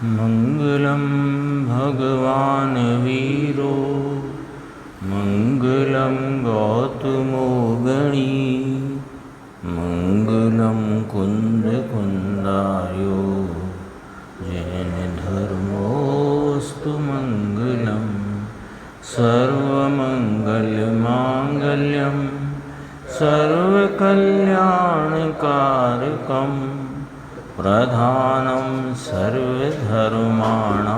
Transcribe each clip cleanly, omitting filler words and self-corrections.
मंगलम भगवान वीरो मंगलम गौतमो गणी मंगलम कुंद कुंदायो जैन धर्मोस्तु मंगलम सर्वमंगल मांगल्यम सर्वकल्याणकारकम प्रधानं सर्वधर्माणां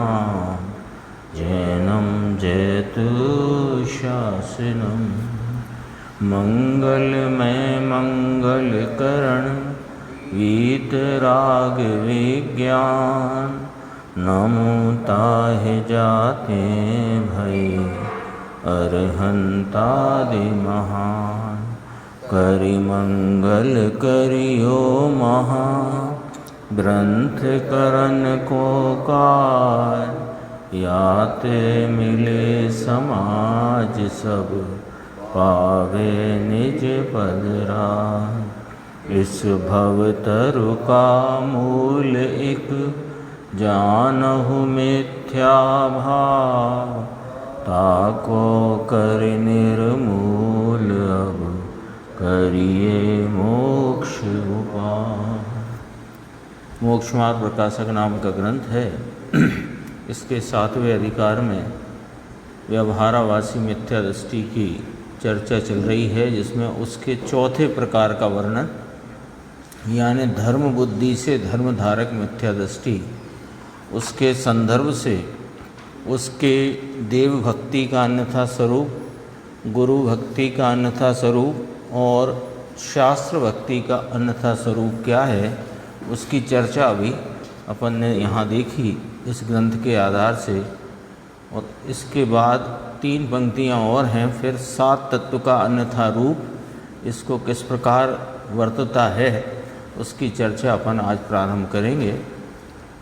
जैनं जयतु शासनं मंगलमय मंगलकरण वीतराग विज्ञान नमो ताहि जाते भय अरहंतादि महान करि मंगल करियो महा ग्रंथ करन को कार याते मिले समाज सब पावे निज पद राज। इस भवतरु का मूल एक जानहु मिथ्या भाव ताको कर निर्मूल अब करिए मोक्ष उपाय। मोक्ष मार्ग प्रकाशक नाम का ग्रंथ है। इसके 7वें अधिकार में व्यवहारावासी मिथ्या दृष्टि की चर्चा चल रही है, जिसमें उसके चौथे प्रकार का वर्णन यानी धर्म बुद्धि से धर्मधारक मिथ्या दृष्टि, उसके संदर्भ से उसके देव भक्ति का अन्यथा स्वरूप, गुरु भक्ति का अन्यथा स्वरूप और शास्त्र भक्ति का अन्यथा स्वरूप क्या है, उसकी चर्चा अभी अपन ने यहाँ देखी इस ग्रंथ के आधार से। और इसके बाद 3 पंक्तियाँ और हैं, फिर 7 तत्व का अन्यथा रूप इसको किस प्रकार वर्तता है उसकी चर्चा अपन आज प्रारंभ करेंगे।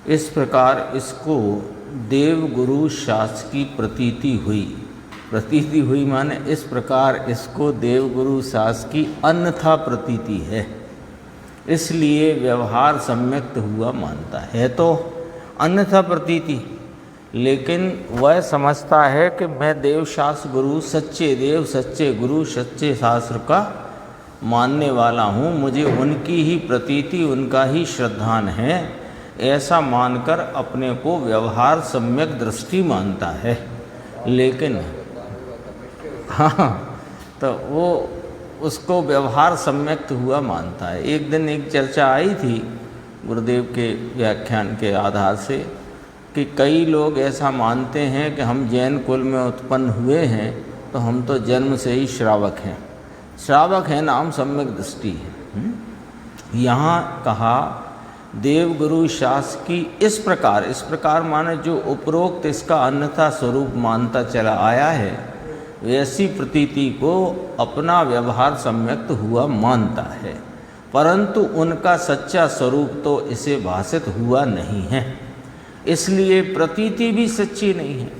इस प्रकार इसको देव गुरु शास्त्र की प्रतीति हुई माने इस प्रकार इसको देव गुरु शास्त्र की अन्यथा प्रतीति है, इसलिए व्यवहार सम्यक्त हुआ मानता है। तो अन्यथा प्रतीति, लेकिन वह समझता है कि मैं देव शास्त्र गुरु, सच्चे देव सच्चे गुरु सच्चे शास्त्र का मानने वाला हूँ, मुझे उनकी ही प्रतीति उनका ही श्रद्धान है, ऐसा मानकर अपने को व्यवहार सम्यक दृष्टि मानता है। लेकिन हाँ, तो वो उसको व्यवहार सम्यक्त हुआ मानता है। एक दिन एक चर्चा आई थी गुरुदेव के व्याख्यान के आधार से कि कई लोग ऐसा मानते हैं कि हम जैन कुल में उत्पन्न हुए हैं तो हम तो जन्म से ही श्रावक हैं। श्रावक है नाम सम्यक दृष्टि है। यहाँ कहा देव गुरु शास्त्र की इस प्रकार माने जो उपरोक्त इसका अन्यथा स्वरूप मानता चला आया है, वैसी प्रतीति को अपना व्यवहार सम्यक्त हुआ मानता है, परंतु उनका सच्चा स्वरूप तो इसे भाषित हुआ नहीं है, इसलिए प्रतीति भी सच्ची नहीं है।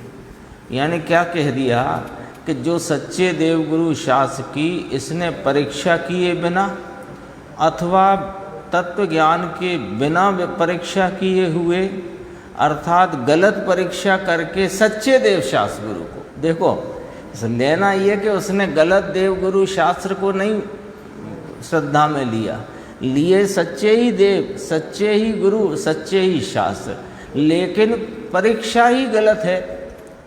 यानी क्या कह दिया कि जो सच्चे देवगुरु शास्त्र की इसने परीक्षा किए बिना अथवा तत्व ज्ञान के बिना परीक्षा किए हुए, अर्थात गलत परीक्षा करके सच्चे देव शास्त्र गुरु को देखो लेना ये कि उसने गलत देवगुरु शास्त्र को नहीं श्रद्धा में लिए सच्चे ही देव सच्चे ही गुरु सच्चे ही शास्त्र, लेकिन परीक्षा ही गलत है।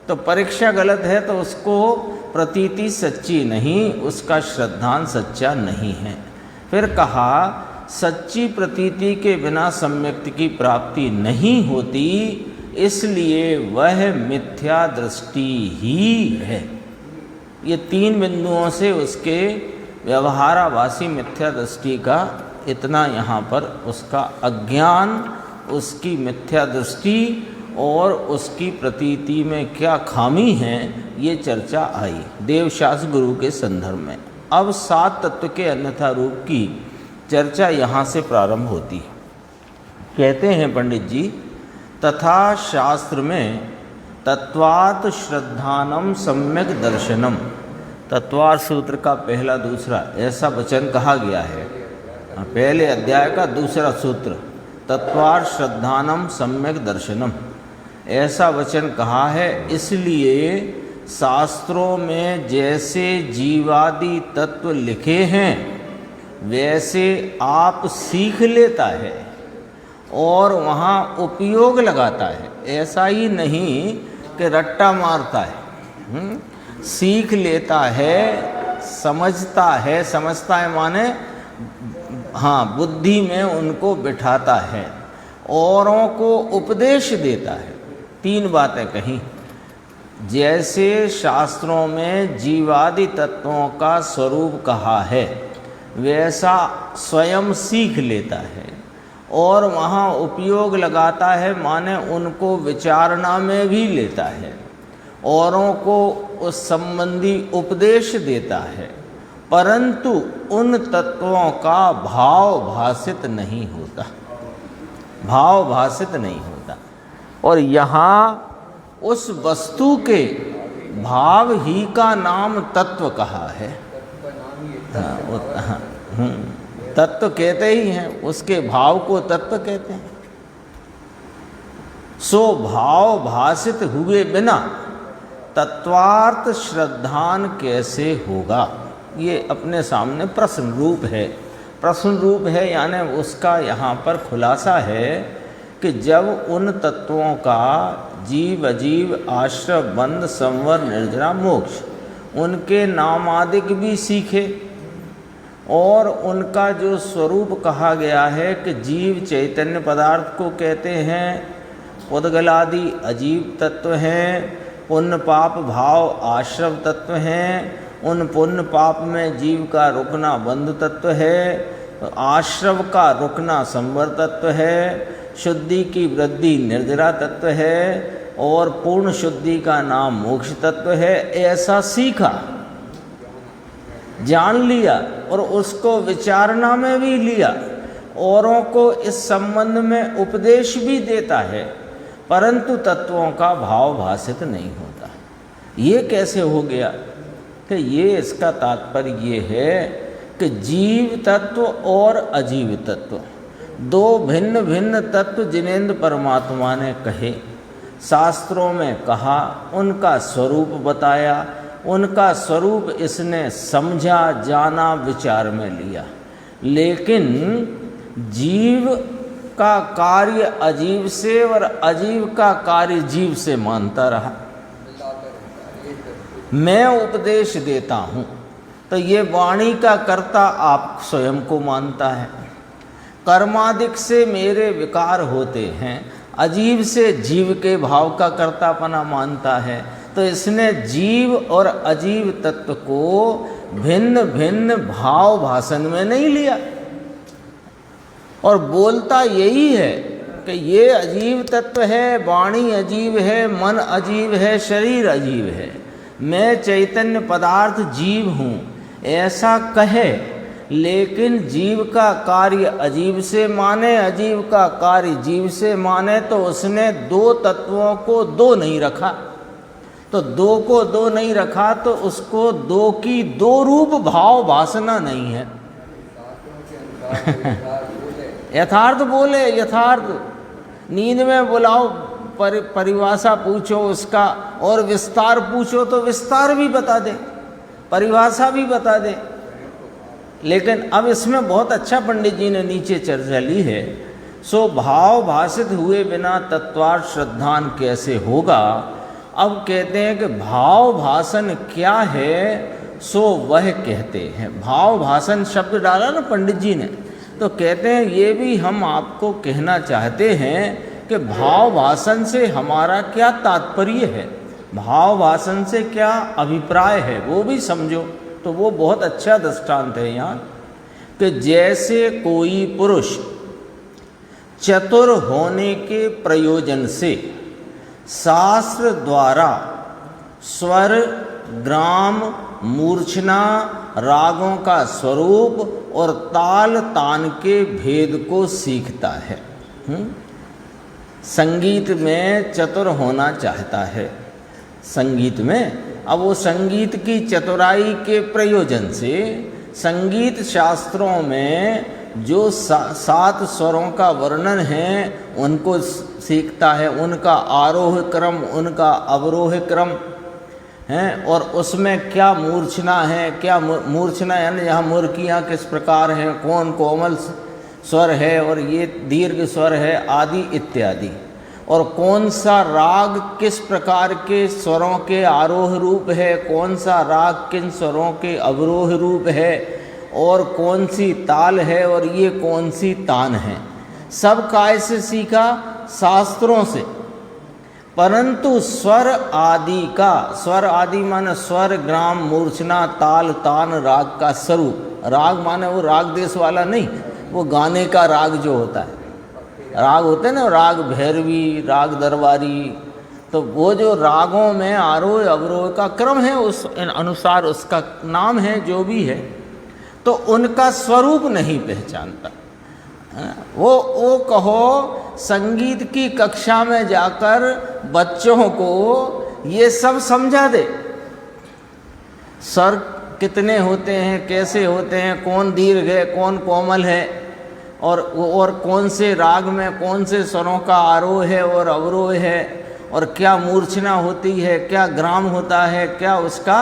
तो परीक्षा गलत है तो उसको प्रतीति सच्ची नहीं, उसका श्रद्धान सच्चा नहीं है। फिर कहा सच्ची प्रतीति के बिना सम्यक्त की प्राप्ति नहीं होती, इसलिए वह मिथ्या दृष्टि ही है। ये 3 बिंदुओं से उसके व्यवहारावासी मिथ्या दृष्टि का इतना यहाँ पर उसका अज्ञान, उसकी मिथ्या दृष्टि और उसकी प्रतीति में क्या खामी है, ये चर्चा आई देवशास्त्र गुरु के संदर्भ में। अब 7 तत्व के अन्यथा रूप की चर्चा यहाँ से प्रारंभ होती है। कहते हैं पंडित जी, तथा शास्त्र में तत्वात् श्रद्धानम सम्यक दर्शनम, तत्वार सूत्र का पहला दूसरा ऐसा वचन कहा गया है। पहले अध्याय का दूसरा सूत्र तत्वार श्रद्धानम सम्यक दर्शनम, ऐसा वचन कहा है। इसलिए शास्त्रों में जैसे जीवादि तत्व लिखे हैं वैसे आप सीख लेता है और वहाँ उपयोग लगाता है। ऐसा ही नहीं कि रट्टा मारता है। सीख लेता है, समझता है, समझता है माने हाँ बुद्धि में उनको बिठाता है, औरों को उपदेश देता है। तीन बातें कही। जैसे शास्त्रों में जीवादि तत्वों का स्वरूप कहा है वैसा स्वयं सीख लेता है और वहाँ उपयोग लगाता है, माने उनको विचारणा में भी लेता है, औरों को उस संबंधी उपदेश देता है, परंतु उन तत्वों का भाव भाषित नहीं होता, भाव भाषित नहीं होता। और यहाँ उस वस्तु के भाव ही का नाम तत्व कहा है। तत्व कहते ही हैं, उसके भाव को तत्व कहते हैं। सो भाव भाषित हुए बिना तत्वार्थ श्रद्धान कैसे होगा? ये अपने सामने प्रश्न रूप है। प्रश्न रूप है यानी उसका यहाँ पर खुलासा है कि जब उन तत्वों का जीव अजीव आश्रय बंध संवर निर्जरा मोक्ष उनके नामादिक भी सीखे और उनका जो स्वरूप कहा गया है कि जीव चैतन्य पदार्थ को कहते हैं, उद्गलादि अजीव तत्व हैं, पुण्य पाप भाव आश्रव तत्व हैं, उन पुण्य पाप में जीव का रुकना बंध तत्व है, आश्रव का रुकना संवर तत्व है, शुद्धि की वृद्धि निर्जरा तत्व है और पूर्ण शुद्धि का नाम मोक्ष तत्व है। ऐसा सीखा, जान लिया और उसको विचारणा में भी लिया, औरों को इस संबंध में उपदेश भी देता है, परंतु तत्वों का भाव भाषित नहीं होता। ये कैसे हो गया? कि ये इसका तात्पर्य ये है कि जीव तत्व और अजीव तत्व दो भिन्न भिन्न तत्व जिनेंद्र परमात्मा ने कहे, शास्त्रों में कहा, उनका स्वरूप बताया, उनका स्वरूप इसने समझा, जाना, विचार में लिया, लेकिन जीव का कार्य अजीव से और अजीव का कार्य जीव से मानता रहा। मैं उपदेश देता हूँ तो ये वाणी का कर्ता आप स्वयं को मानता है, कर्मादिक से मेरे विकार होते हैं, अजीव से जीव के भाव का कर्तापना मानता है। तो इसने जीव और अजीव तत्व को भिन्न भिन्न भाव भाषण में नहीं लिया और बोलता यही है कि ये अजीव तत्व है, वाणी अजीव है, मन अजीव है, शरीर अजीव है, मैं चैतन्य पदार्थ जीव हूँ, ऐसा कहे, लेकिन जीव का कार्य अजीव से माने, अजीव का कार्य जीव से माने, तो उसने दो तत्वों को दो नहीं रखा। तो दो को दो नहीं रखा तो उसको दो की दो रूप भाव भाषना नहीं है। यथार्थ बोले, यथार्थ। नींद में बुलाओ, परिभाषा पूछो उसका और विस्तार पूछो तो विस्तार भी बता दे, परिभाषा भी बता दे। लेकिन अब इसमें बहुत अच्छा पंडित जी ने नीचे चर्चा ली है। सो भाव भाषित हुए बिना तत्वार्थ श्रद्धान कैसे होगा? अब कहते हैं कि भाव भाषण क्या है, सो वह कहते हैं। भाव भाषण शब्द डाला ना पंडित जी ने, तो कहते हैं ये भी हम आपको कहना चाहते हैं कि भाव भाषण से हमारा क्या तात्पर्य है, भाव भाषण से क्या अभिप्राय है, वो भी समझो। तो वो बहुत अच्छा दृष्टांत है यहाँ कि जैसे कोई पुरुष चतुर होने के प्रयोजन से शास्त्र द्वारा स्वर, ग्राम, मूर्छना, रागों का स्वरूप और ताल तान के भेद को सीखता है। संगीत में चतुर होना चाहता है, संगीत में। अब वो संगीत की चतुराई के प्रयोजन से संगीत शास्त्रों में जो 7 स्वरों का वर्णन है उनको सीखता है, उनका आरोह क्रम, उनका अवरोह क्रम हैं, और उसमें क्या मूर्छना है, क्या मूर्छना यानी यहाँ मुर्कियाँ किस प्रकार हैं, कौन कोमल स्वर है और ये दीर्घ स्वर है आदि इत्यादि, और कौन सा राग किस प्रकार के स्वरों के आरोह रूप है, कौन सा राग किन स्वरों के अवरोह रूप है, और कौन सी ताल है और ये कौन सी तान है, सब काय से सीखा? शास्त्रों से। परंतु स्वर आदि का, स्वर आदि माने स्वर, ग्राम, मूर्छना, ताल, तान, राग का स्वरूप। राग माने वो राग देश वाला नहीं, वो गाने का राग जो होता है, राग होते हैं ना, राग भैरवी, राग दरबारी, तो वो जो रागों में आरोह अवरोह का क्रम है उस अनुसार उसका नाम है जो भी है, तो उनका स्वरूप नहीं पहचानता। वो कहो संगीत की कक्षा में जाकर बच्चों को ये सब समझा दे, स्वर कितने होते हैं, कैसे होते हैं, कौन दीर्घ है, कौन कोमल है, और कौन से राग में कौन से स्वरों का आरोह है और अवरोह है, और क्या मूर्छना होती है, क्या ग्राम होता है, क्या उसका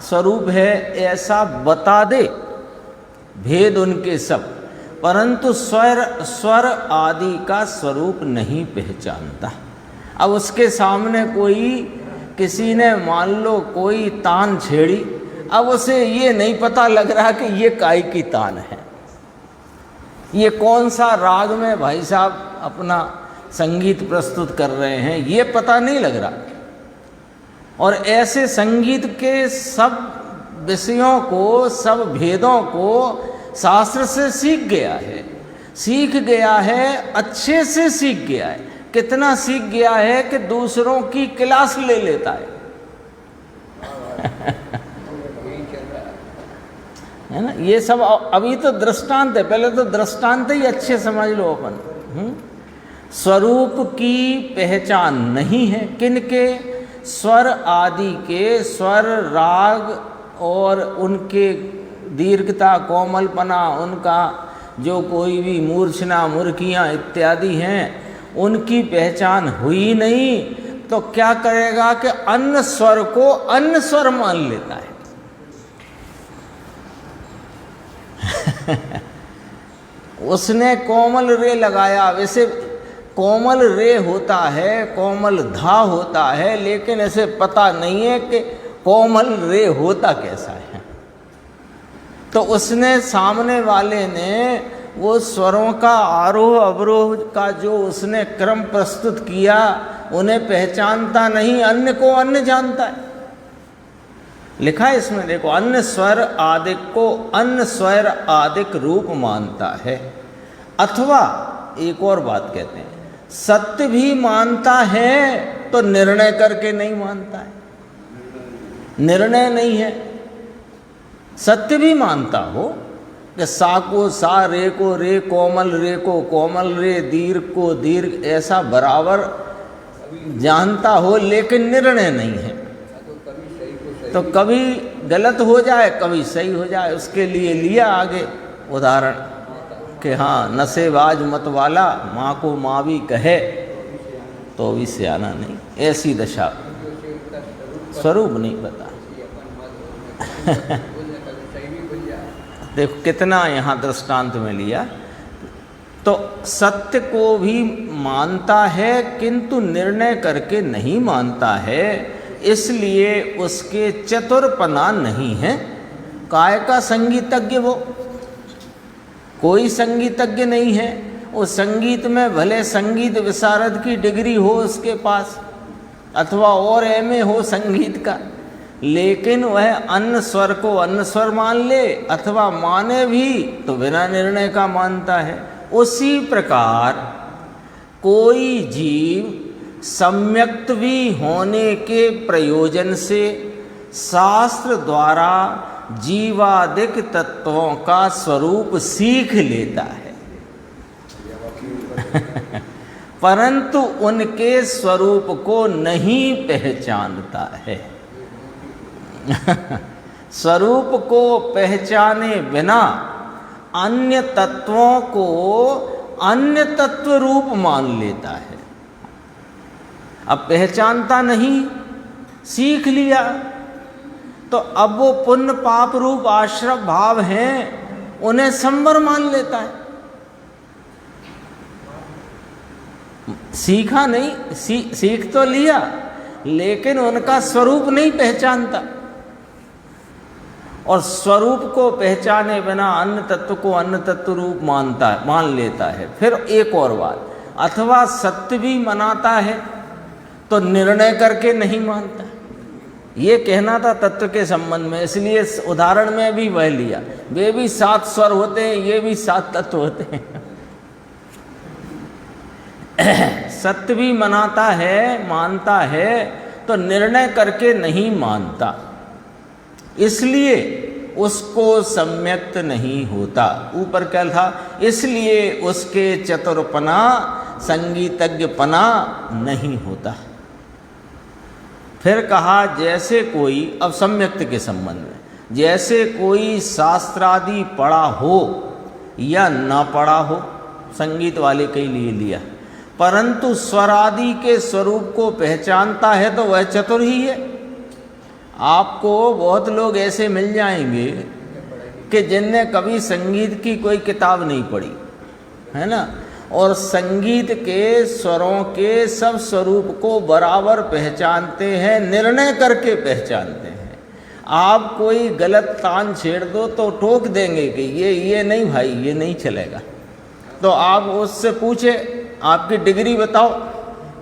स्वरूप है, ऐसा बता दे, भेद उनके सब। परंतु स्वर आदि का स्वरूप नहीं पहचानता। अब उसके सामने कोई, किसी ने मान लो कोई तान छेड़ी, अब उसे ये नहीं पता लग रहा कि ये काय की तान है, ये कौन सा राग में भाई साहब अपना संगीत प्रस्तुत कर रहे हैं, ये पता नहीं लग रहा। और ऐसे संगीत के सब विषयों को, सब भेदों को शास्त्र से सीख गया है, अच्छे से सीख गया है। कितना सीख गया है कि दूसरों की क्लास ले लेता है है ना। ये सब अभी तो दृष्टांत है, पहले तो दृष्टांत ही अच्छे समझ लो अपन। स्वरूप की पहचान नहीं है किनके? स्वर आदि के, स्वर, राग और उनके दीर्घता, कोमलपना, उनका जो कोई भी मूर्छना, मुर्कियाँ इत्यादि हैं, उनकी पहचान हुई नहीं, तो क्या करेगा कि अन्य स्वर को अन्य स्वर मान लेता है। उसने कोमल रे लगाया, वैसे कोमल रे होता है, कोमल धा होता है, लेकिन ऐसे पता नहीं है कि कोमल रे होता कैसा है। तो उसने, सामने वाले ने वो स्वरों का आरोह अवरोह का जो उसने क्रम प्रस्तुत किया, उन्हें पहचानता नहीं, अन्य को अन्य जानता है। लिखा है इसमें, देखो, अन्य स्वर आदिक को अन्य स्वर आदिक रूप मानता है। अथवा एक और बात कहते हैं, सत्य भी मानता है तो निर्णय करके नहीं मानता है, निर्णय नहीं है। सत्य भी मानता हो कि सा को सा, रे को रे, कोमल रे को कोमल रे, दीर्घ को दीर्घ, ऐसा बराबर जानता हो, लेकिन निर्णय नहीं है। तो कभी गलत हो जाए, कभी सही हो जाए। उसके लिए लिया आगे उदाहरण कि हाँ, नशेबाज मत वाला माँ को माँ भी कहे तो भी सियाना नहीं, ऐसी दशा, स्वरूप नहीं पता। देखो कितना यहाँ दृष्टांत में लिया। तो सत्य को भी मानता है किंतु निर्णय करके नहीं मानता है, इसलिए उसके चतुरपना नहीं है। काय का संगीतज्ञ वो, कोई संगीतज्ञ नहीं है। वो संगीत में भले संगीत विशारद की डिग्री हो उसके पास, अथवा और एमए हो संगीत का, लेकिन वह अन्य स्वर को अन्य स्वर मान ले, अथवा माने भी तो बिना निर्णय का मानता है। उसी प्रकार कोई जीव सम्यक्त्वी होने के प्रयोजन से शास्त्र द्वारा जीवादिक तत्वों का स्वरूप सीख लेता है परंतु उनके स्वरूप को नहीं पहचानता है। स्वरूप को पहचाने बिना अन्य तत्वों को अन्य तत्व रूप मान लेता है। अब पहचानता नहीं, सीख लिया, तो अब वो पुण्य पाप रूप आश्रम भाव हैं, उन्हें संवर मान लेता है। सीखा नहीं, सीख तो लिया, लेकिन उनका स्वरूप नहीं पहचानता। और स्वरूप को पहचाने बिना अन्य तत्व को अन्य तत्व रूप मान लेता है। फिर एक और बात, अथवा सत्य भी मनाता है तो निर्णय करके नहीं मानता। ये कहना था तत्व के संबंध में, इसलिए उदाहरण में भी वह लिया। वे भी 7 स्वर होते हैं, ये भी 7 तत्व होते हैं। सत्य भी मनाता है, मानता है, तो निर्णय करके नहीं मानता, इसलिए उसको सम्यक्त नहीं होता। ऊपर क्या था, इसलिए उसके चतुरपना संगीतज्ञपना नहीं होता। फिर कहा जैसे कोई, अब सम्यक्त के संबंध में, जैसे कोई शास्त्रादि पढ़ा हो या ना पढ़ा हो, संगीत वाले के लिए लिया, परंतु स्वरादि के स्वरूप को पहचानता है तो वह चतुर ही है। आपको बहुत लोग ऐसे मिल जाएंगे कि जिनने कभी संगीत की कोई किताब नहीं पढ़ी है ना, और संगीत के स्वरों के सब स्वरूप को बराबर पहचानते हैं, निर्णय करके पहचानते हैं। आप कोई गलत तान छेड़ दो तो टोक देंगे कि ये नहीं भाई, ये नहीं चलेगा। तो आप उससे पूछे आपकी डिग्री बताओ,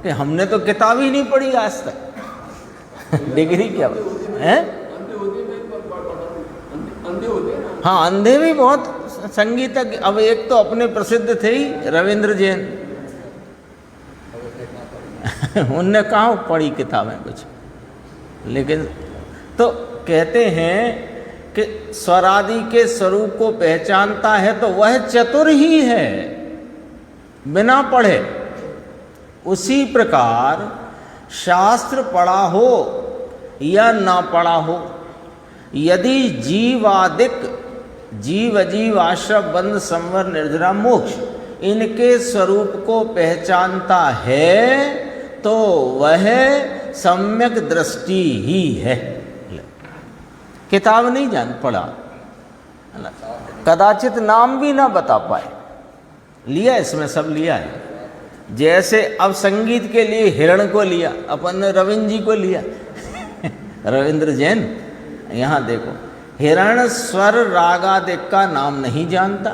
कि हमने तो किताब ही नहीं पढ़ी आज तक। डिग्री क्या है? हाँ, अंधे भी बहुत संगीतज्ञ। अब एक तो अपने प्रसिद्ध थे ही रविंद्र जैन, उनने कहाँ पढ़ी किताबें कुछ, लेकिन तो कहते हैं कि स्वरादि के स्वरूप को पहचानता है तो वह चतुर ही है बिना पढ़े। उसी प्रकार शास्त्र पढ़ा हो या ना पढ़ा हो, यदि जीवादिक जीव अजीव आश्रम बंध संवर निर्जरा मोक्ष इनके स्वरूप को पहचानता है तो वह सम्यक दृष्टि ही है। किताब नहीं जान पढ़ा, कदाचित नाम भी ना बता पाए, लिया इसमें सब लिया है। जैसे अब संगीत के लिए हिरण को लिया, अपन ने रविंद्र जी को लिया रविंद्र जैन। यहाँ देखो, हिरण स्वर रागादिक का नाम नहीं जानता,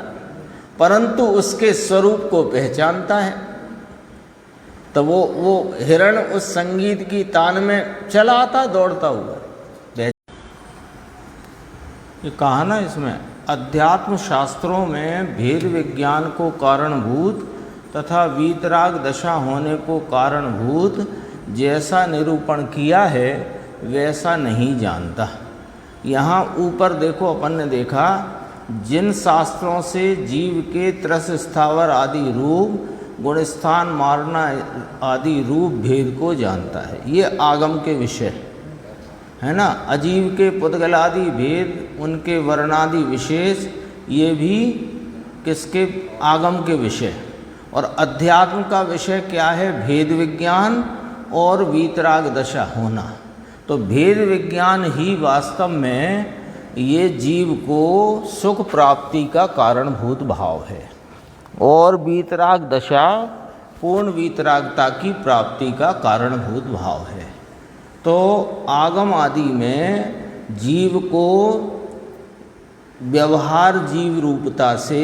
परंतु उसके स्वरूप को पहचानता है। तो वो हिरण उस संगीत की तान में चला आता दौड़ता हुआ। ये कहा ना इसमें, अध्यात्म शास्त्रों में भेद विज्ञान को कारणभूत तथा वीतराग दशा होने को कारणभूत जैसा निरूपण किया है वैसा नहीं जानता। यहाँ ऊपर देखो, अपन ने देखा जिन शास्त्रों से जीव के त्रस स्थावर आदि रूप गुणस्थान मारना आदि रूप भेद को जानता है, ये आगम के विषय है ना। अजीव के पुद्गलादि भेद, उनके वर्णादि विशेष, ये भी किसके, आगम के विषय। और अध्यात्म का विषय क्या है, भेद विज्ञान और वीतराग दशा होना। तो भेद विज्ञान ही वास्तव में ये जीव को सुख प्राप्ति का कारणभूत भाव है, और वीतराग दशा पूर्ण वीतरागता की प्राप्ति का कारणभूत भाव है। तो आगम आदि में जीव को व्यवहार जीव रूपता से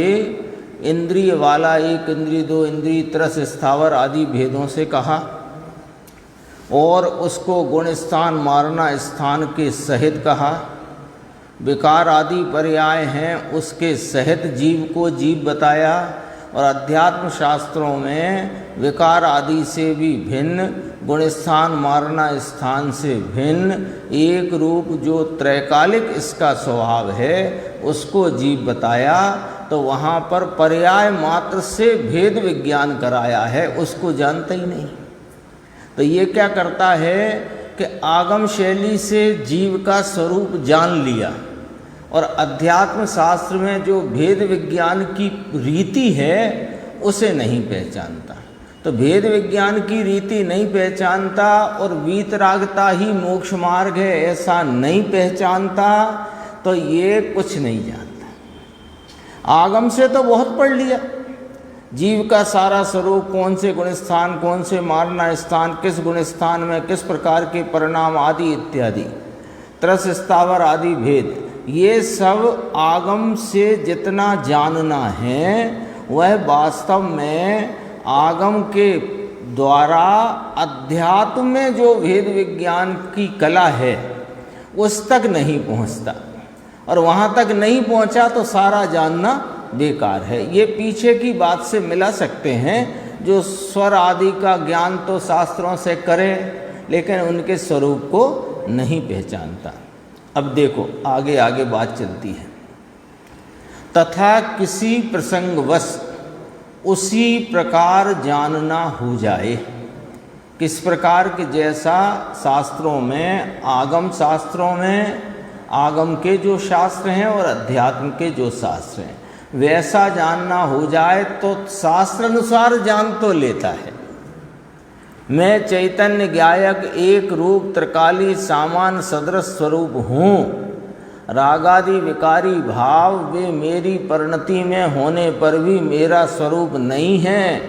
इंद्रिय वाला, एक इंद्रिय, दो इंद्रिय, त्रस स्थावर आदि भेदों से कहा, और उसको गुण स्थान मारना स्थान के सहित कहा। विकार आदि पर्याय हैं उसके सहित जीव को जीव बताया। और अध्यात्म शास्त्रों में विकार आदि से भी भिन्न, गुण स्थान मारना स्थान से भिन्न, एक रूप जो त्रैकालिक इसका स्वभाव है उसको जीव बताया। तो वहाँ पर पर्याय मात्र से भेद विज्ञान कराया है, उसको जानता ही नहीं। तो ये क्या करता है कि आगम शैली से जीव का स्वरूप जान लिया, और अध्यात्म शास्त्र में जो भेद विज्ञान की रीति है उसे नहीं पहचानता। तो तो भेद विज्ञान की रीति नहीं पहचानता और वीतरागता ही मोक्ष मार्ग है ऐसा नहीं पहचानता, तो ये कुछ नहीं जानता। आगम से तो बहुत पढ़ लिया, जीव का सारा स्वरूप, कौन से गुण स्थान, कौन से मारना स्थान, किस गुण स्थान में किस प्रकार के परिणाम आदि इत्यादि, त्रस स्थावर आदि भेद, ये सब आगम से जितना जानना है वह वास्तव में आगम के द्वारा अध्यात्म में जो भेद विज्ञान की कला है उस तक नहीं पहुंचता, और वहाँ तक नहीं पहुँचा तो सारा जानना बेकार है। ये पीछे की बात से मिला सकते हैं, जो स्वर आदि का ज्ञान तो शास्त्रों से करे लेकिन उनके स्वरूप को नहीं पहचानता। अब देखो आगे आगे बात चलती है। तथा किसी प्रसंगवश उसी प्रकार जानना हो जाए, किस प्रकार के, जैसा शास्त्रों में, आगम शास्त्रों में आगम के जो शास्त्र हैं और अध्यात्म के जो शास्त्र हैं वैसा जानना हो जाए तो शास्त्र अनुसार जान तो लेता है। मैं चैतन्य ज्ञायक एक रूप त्रिकाली सामान सदृश स्वरूप हूँ, रागादि विकारी भाव वे मेरी परिणति में होने पर भी मेरा स्वरूप नहीं है,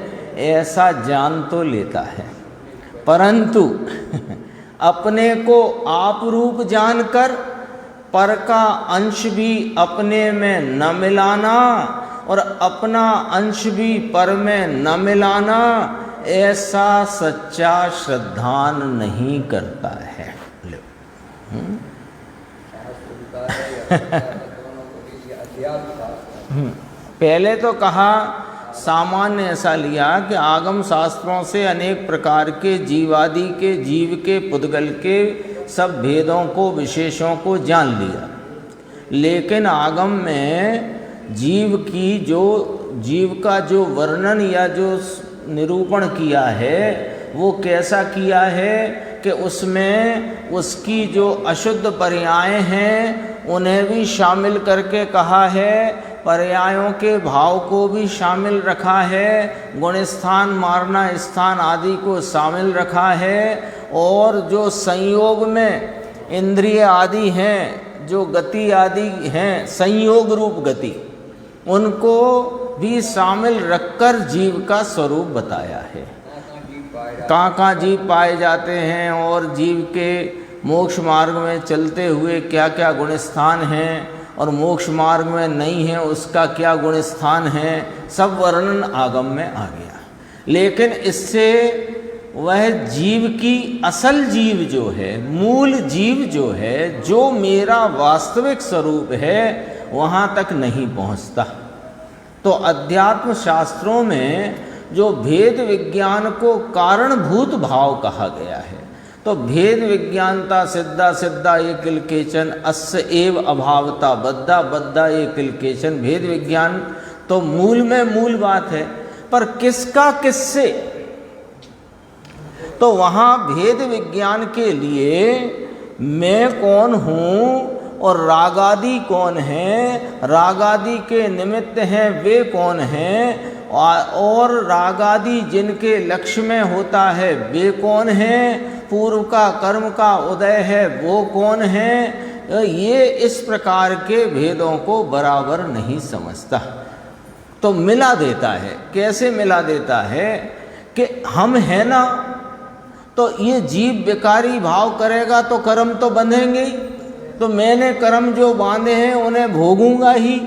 ऐसा जान तो लेता है, परंतु अपने को आप रूप जानकर पर का अंश भी अपने में न मिलाना और अपना अंश भी पर में न मिलाना, ऐसा सच्चा श्रद्धान नहीं करता है। पहले तो कहा सामान्य ऐसा लिया कि आगम शास्त्रों से अनेक प्रकार के जीवादि के, जीव के, पुद्गल के सब भेदों को, विशेषों को जान लिया, लेकिन आगम में जीव का जो वर्णन या जो निरूपण किया है वो कैसा किया है कि उसमें उसकी जो अशुद्ध पर्याय हैं उन्हें भी शामिल करके कहा है, पर्यायों के भाव को भी शामिल रखा है, गुण स्थान, मारना स्थान आदि को शामिल रखा है, और जो संयोग में इंद्रिय आदि हैं, जो गति आदि हैं, संयोग रूप गति, उनको भी शामिल रखकर जीव का स्वरूप बताया है। कहाँ जीव पाए जाते हैं और जीव के मोक्ष मार्ग में चलते हुए क्या क्या गुण स्थान हैं और मोक्ष मार्ग में नहीं है उसका क्या गुण स्थान है, सब वर्णन आगम में आ गया। लेकिन इससे वह जीव की असल जीव जो है, मूल जीव जो है, जो मेरा वास्तविक स्वरूप है, वहाँ तक नहीं पहुँचता। तो अध्यात्म शास्त्रों में जो भेद विज्ञान को कारणभूत भाव कहा गया है, तो भेद विज्ञानता सिद्धा सिद्धा ये किलकेचन, अस्य एव अभावता बद्धा बद्धा ये किलकेचन, भेद विज्ञान तो मूल में मूल बात है, पर किसका किससे, तो वहाँ भेद विज्ञान के लिए मैं कौन हूँ और रागादि कौन है, रागादि के निमित्त हैं वे कौन हैं, और रागादि जिनके लक्ष्य में होता है वे कौन हैं, पूर्व का कर्म का उदय है वो कौन है, ये इस प्रकार के भेदों को बराबर नहीं समझता, तो मिला देता है। कैसे मिला देता है कि हम हैं ना, तो ये जीव विकारी भाव करेगा तो कर्म तो बंधेंगे ही, तो मैंने कर्म जो बांधे हैं उन्हें भोगूंगा ही।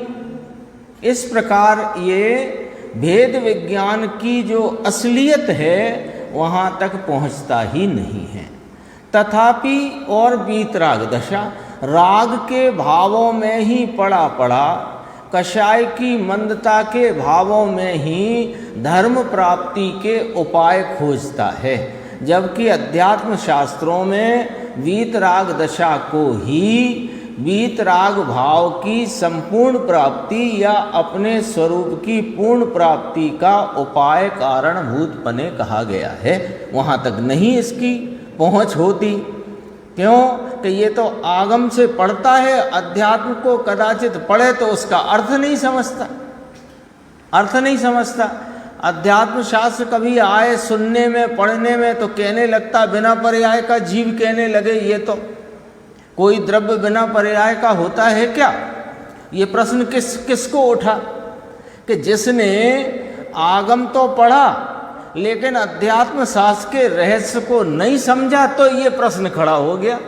इस प्रकार ये भेद विज्ञान की जो असलियत है वहाँ तक पहुँचता ही नहीं है। तथापि और वीतराग दशा, राग के भावों में ही पड़ा पड़ा, कषाय की मंदता के भावों में ही धर्म प्राप्ति के उपाय खोजता है, जबकि अध्यात्म शास्त्रों में वीतराग दशा को ही वीतराग भाव की संपूर्ण प्राप्ति या अपने स्वरूप की पूर्ण प्राप्ति का उपाय कारणभूतपने कहा गया है। वहाँ तक नहीं इसकी पहुँच होती। क्यों कि ये तो आगम से पढ़ता है, अध्यात्म को कदाचित पढ़े तो उसका अर्थ नहीं समझता, अर्थ नहीं समझता। अध्यात्म शास्त्र कभी आए सुनने में, पढ़ने में, तो कहने लगता बिना पर्याय का जीव कहने लगे ये तो कोई द्रव्य बिना पर्याय का होता है क्या। ये प्रश्न किसको उठा कि जिसने आगम तो पढ़ा लेकिन अध्यात्म शास्त्र के रहस्य को नहीं समझा, तो ये प्रश्न खड़ा हो गया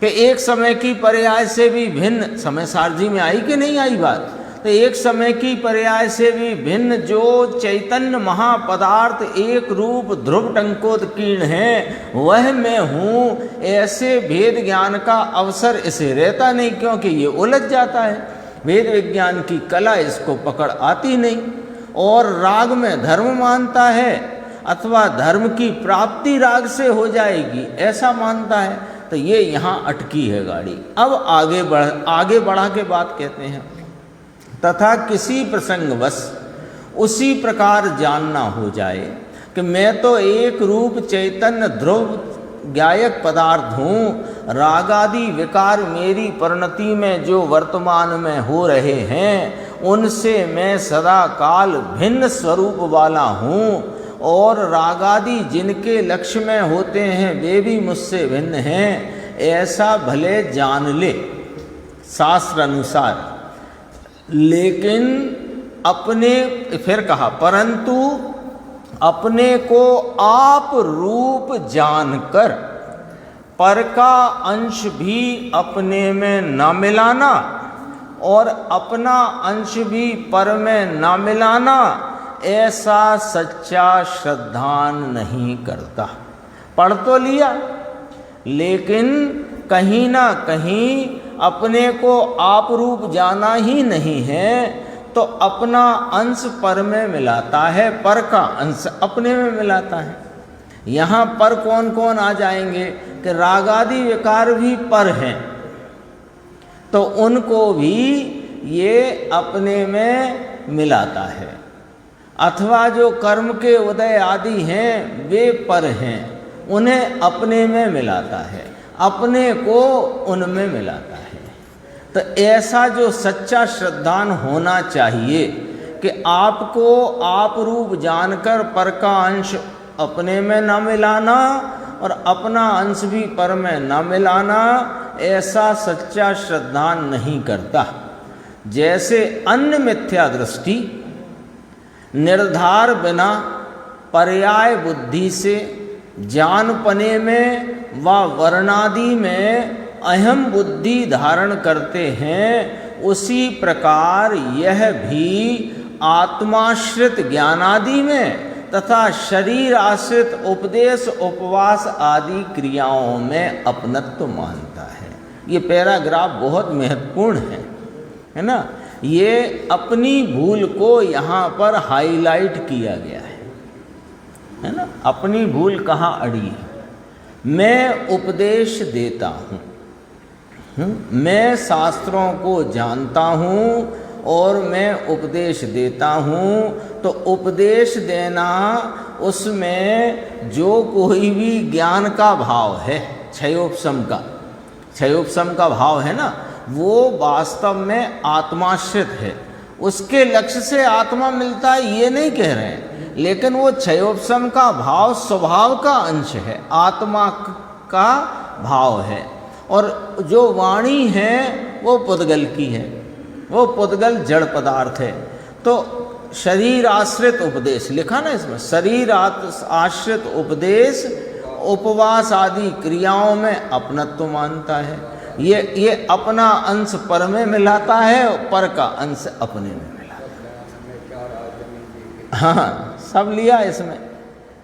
कि एक समय की पर्याय से भी भिन्न, समय सारजी में आई कि नहीं आई बात, तो एक समय की पर्याय से भी भिन्न जो चैतन्य महापदार्थ एक रूप ध्रुव टंकोत्कीर्ण है वह मैं हूँ, ऐसे भेद ज्ञान का अवसर इसे रहता नहीं, क्योंकि ये उलझ जाता है। वेद विज्ञान की कला इसको पकड़ आती नहीं, और राग में धर्म मानता है अथवा धर्म की प्राप्ति राग से हो जाएगी ऐसा मानता है, तो ये यहाँ अटकी है गाड़ी। अब आगे बढ़ा के बात कहते हैं, तथा किसी प्रसंगवश उसी प्रकार जानना हो जाए कि मैं तो एक रूप चैतन्य ध्रुव ज्ञायक पदार्थ हूँ, रागादि विकार मेरी परिणति में जो वर्तमान में हो रहे हैं उनसे मैं सदा काल भिन्न स्वरूप वाला हूँ, और रागादि जिनके लक्ष्य में होते हैं वे भी मुझसे भिन्न हैं, ऐसा भले जान ले शास्त्र अनुसार। लेकिन अपने, फिर कहा, परंतु अपने को आप रूप जानकर पर का अंश भी अपने में न मिलाना और अपना अंश भी पर में न मिलाना, ऐसा सच्चा श्रद्धान नहीं करता। पढ़ तो लिया लेकिन कहीं ना कहीं अपने को आप रूप जाना ही नहीं है, तो अपना अंश पर में मिलाता है, पर का अंश अपने में मिलाता है। यहाँ पर कौन कौन आ जाएंगे कि रागादि विकार भी पर हैं, तो उनको भी ये अपने में मिलाता है, अथवा जो कर्म के उदय आदि हैं वे पर हैं, उन्हें अपने में मिलाता है, अपने को उनमें मिलाता है। तो ऐसा जो सच्चा श्रद्धान होना चाहिए कि आपको आप रूप जानकर पर का अंश अपने में न मिलाना और अपना अंश भी पर में न मिलाना, ऐसा सच्चा श्रद्धान नहीं करता। जैसे अन्य मिथ्या दृष्टि निर्धार बिना पर्याय बुद्धि से जानपने में व वर्णादि में अहम बुद्धि धारण करते हैं, उसी प्रकार यह भी आत्माश्रित ज्ञानादि में तथा शरीर आश्रित उपदेश उपवास आदि क्रियाओं में अपनत्व मानता है। ये पैराग्राफ बहुत महत्वपूर्ण है ना। ये अपनी भूल को यहाँ पर हाईलाइट किया गया है ना। अपनी भूल कहाँ अड़ी है? मैं उपदेश देता हूँ, मैं शास्त्रों को जानता हूँ और मैं उपदेश देता हूँ, तो उपदेश देना उसमें जो कोई भी ज्ञान का भाव है, क्षयोपशम का भाव है ना, वो वास्तव में आत्माश्रित है। उसके लक्ष्य से आत्मा मिलता है ये नहीं कह रहे हैं, लेकिन वो क्षयोपशम का भाव स्वभाव का अंश है, आत्मा का भाव है। और जो वाणी है वो पुद्गल की है, वो पुद्गल जड़ पदार्थ है। तो शरीर आश्रित उपदेश लिखा ना इसमें, शरीर आश्रित उपदेश उपवास आदि क्रियाओं में अपनत्व मानता है। ये अपना अंश पर में मिलाता है और पर का अंश अपने में मिलाता है। हाँ, सब लिया इसमें।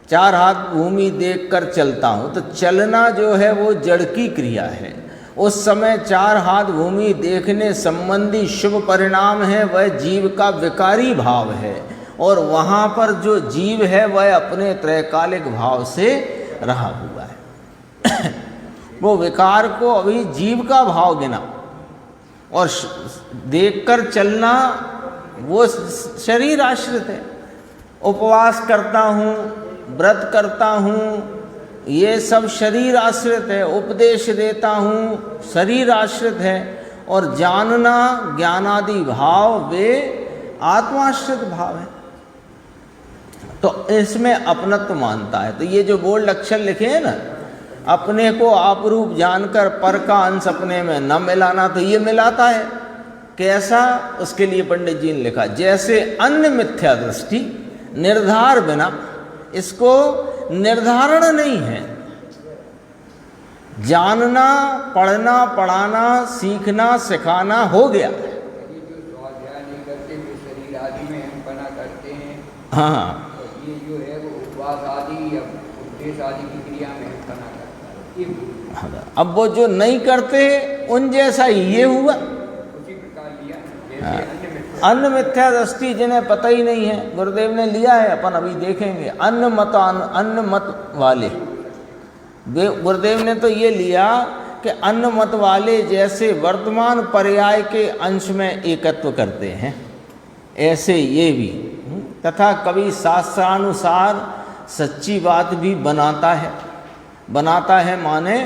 4 हाथ भूमि देखकर चलता हूँ, तो चलना जो है वो जड़ की क्रिया है। उस समय 4 हाथ भूमि देखने संबंधी शुभ परिणाम है वह जीव का विकारी भाव है, और वहाँ पर जो जीव है वह अपने त्रैकालिक भाव से रहा हुआ है। वो विकार को अभी जीव का भाव गिना, और देखकर चलना वो शरीर आश्रित है। उपवास करता हूँ, व्रत करता हूँ, ये सब शरीर आश्रित है। उपदेश देता हूँ, शरीर आश्रित है। और जानना ज्ञानादि भाव वे आत्माश्रित भाव है। तो इसमें अपनत्व मानता है। तो ये जो बोल्ड अक्षर लिखे हैं ना, अपने को आप रूप जानकर पर का अंश अपने में न मिलाना, तो ये मिलाता है। कैसा? उसके लिए पंडित जी ने लिखा, जैसे अन्य मिथ्या दृष्टि निर्धार बिना, इसको निर्धारण नहीं है, जानना, पढ़ना, पढ़ाना, सीखना, सिखाना हो गया। हाँ, ये जो है वो उपवास आदि या उपदेश आदि की क्रिया में बना करता है। अब वो जो नहीं करते उन जैसा ही ये हुआ। उसी प्रकार लिया जैसे अन्य मिथ्या दृष्टि जिन्हें पता ही नहीं है, गुरुदेव ने लिया है, अपन अभी देखेंगे। अन्य मत वाले, गुरुदेव ने तो ये लिया कि अन्य मत वाले जैसे वर्तमान पर्याय के अंश में एकत्व करते हैं, ऐसे ये भी, तथा कभी शास्त्रानुसार सच्ची बात भी बनाता है माने